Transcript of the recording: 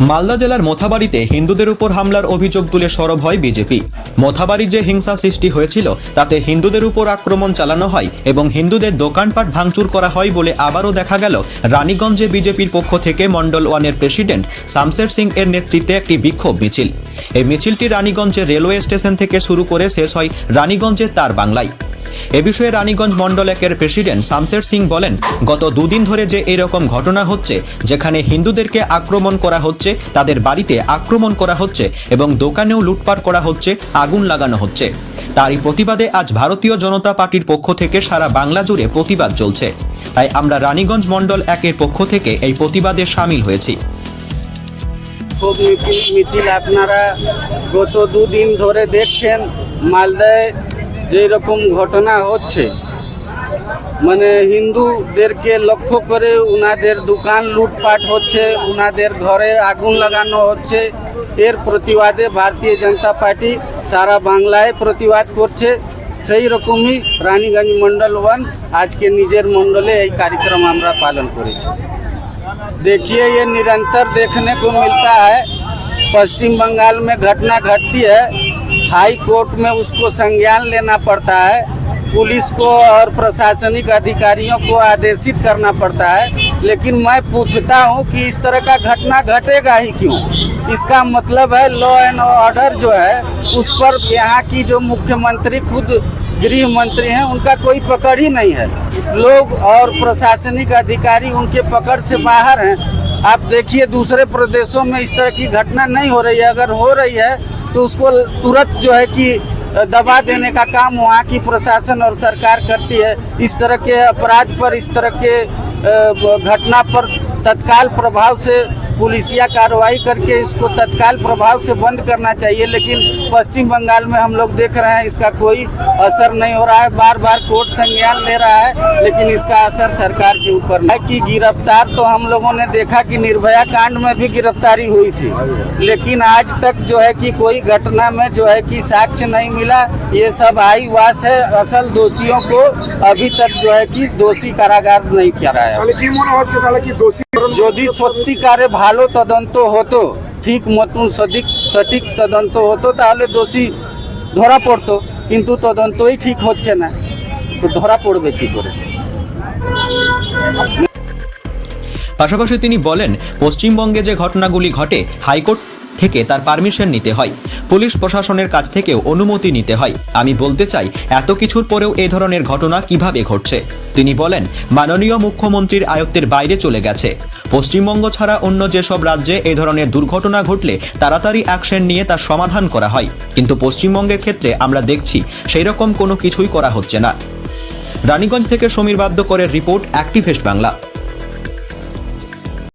মালদা জেলার মোথাবাড়িতে হিন্দুদের উপর হামলার অভিযোগ তুলে সরব হয় বিজেপি। মোথাবাড়ির যে হিংসা সৃষ্টি হয়েছিল তাতে হিন্দুদের উপর আক্রমণ চালানো হয় এবং হিন্দুদের দোকানপাট ভাঙচুর করা হয় বলে আবারও দেখা গেল রানীগঞ্জে বিজেপির পক্ষ থেকে মন্ডল ওয়ানের প্রেসিডেন্ট শামশের সিং এর নেতৃত্বে একটি বিক্ষোভ মিছিল। এই মিছিলটি রানীগঞ্জের রেলওয়ে স্টেশন থেকে শুরু করে শেষ হয় রানীগঞ্জের তার বাংলায়। এ বিষয়ে রানীগঞ্জ মন্ডল একের প্রেসিডেন্ট শামশের সিং বলেন, গত দুদিন ধরে যে এরকম ঘটনা হচ্ছে, যেখানে হিন্দুদেরকে আক্রমণ করা হচ্ছে, তাদের বাড়িতে আক্রমণ করা হচ্ছে এবং দোকানেও লুটপাট করা হচ্ছে, আগুন লাগানো হচ্ছে, তারই প্রতিবাদে আজ ভারতীয় জনতা পার্টির পক্ষ থেকে সারা বাংলা জুড়ে প্রতিবাদ চলছে। তাই আমরা রানীগঞ্জ মন্ডল একের পক্ষ থেকে এই প্রতিবাদে সামিল হয়েছি। মিছিল আপনারা গত দুদিন ধরে দেখছেন মালদায় যেই রকম ঘটনা হচ্ছে, মানে হিন্দুদেরকে লক্ষ্য করে উনাদের দোকান লুটপাট হচ্ছে, উনাদের ঘরে আগুন লাগানো হচ্ছে, এর প্রতিবাদে ভারতীয় জনতা পার্টি সারা বাংলায় প্রতিবাদ করছে। সেই রকমই রানীগঞ্জ मंडल 1 আজকে নিজের मंडले এই कार्यक्रम আমরা पालन করেছি। देखिए, ये निरंतर देखने को मिलता है। पश्चिम बंगाल में घटना घटती है, हाई कोर्ट में उसको संज्ञान लेना पड़ता है, पुलिस को और प्रशासनिक अधिकारियों को आदेशित करना पड़ता है। लेकिन मैं पूछता हूँ कि इस तरह का घटना घटेगा ही क्यों? इसका मतलब है लॉ एंड ऑर्डर जो है उस पर यहाँ की जो मुख्यमंत्री खुद गृह मंत्री हैं, उनका कोई पकड़ ही नहीं है। लोग और प्रशासनिक अधिकारी उनके पकड़ से बाहर हैं। आप देखिए, दूसरे प्रदेशों में इस तरह की घटना नहीं हो रही है। अगर हो रही है तो उसको तुरंत जो है कि दबा देने का काम वहाँ की प्रशासन और सरकार करती है। इस तरह के अपराध पर, इस तरह के घटना पर तत्काल प्रभाव से पुलिसिया कार्रवाई करके इसको तत्काल प्रभाव से बंद करना चाहिए। लेकिन पश्चिम बंगाल में हम लोग देख रहे हैं इसका कोई असर नहीं हो रहा है। बार बार कोर्ट संज्ञान ले रहा है, लेकिन इसका असर सरकार के ऊपर नहीं। कि गिरफ्तार तो हम लोगों ने देखा कि निर्भया कांड में भी गिरफ्तारी हुई थी, लेकिन आज तक जो है कि कोई घटना में जो है कि साक्ष्य नहीं मिला। ये सब आई वास है। असल दोषियों को अभी तक जो है कि दोषी कारागार नहीं कराया। যদি সত্যিকারে ভালো তদন্ত হতো, ঠিক মতন সঠিক তদন্ত হতো, তাহলে দোষী ধরা পড়তো। কিন্তু তদন্তই ঠিক হচ্ছে না, তো ধরা পড়বে কি করে? পাশাপাশি তিনি বলেন, পশ্চিমবঙ্গে যে ঘটনাগুলি ঘটে হাইকোর্ট থেকে তার পারমিশন নিতে হয়, পুলিশ প্রশাসনের কাছ থেকেও অনুমতি নিতে হয়। আমি বলতে চাই, এত কিছুর পরেও এই ধরনের ঘটনা কিভাবে ঘটছে? তিনি বলেন, মাননীয় মুখ্যমন্ত্রীর আয়ত্তের বাইরে চলে গেছে। পশ্চিমবঙ্গ ছাড়া অন্য যেসব রাজ্যে এই ধরনের দুর্ঘটনা ঘটলে তাড়াতাড়ি অ্যাকশন নিয়ে তার সমাধান করা হয়, কিন্তু পশ্চিমবঙ্গের ক্ষেত্রে আমরা দেখছি সেই রকম কোনো কিছুই করা হচ্ছে না। রানীগঞ্জ থেকে সমীর বাদ্যকরের রিপোর্ট, অ্যাক্টিভেস্ট বাংলা।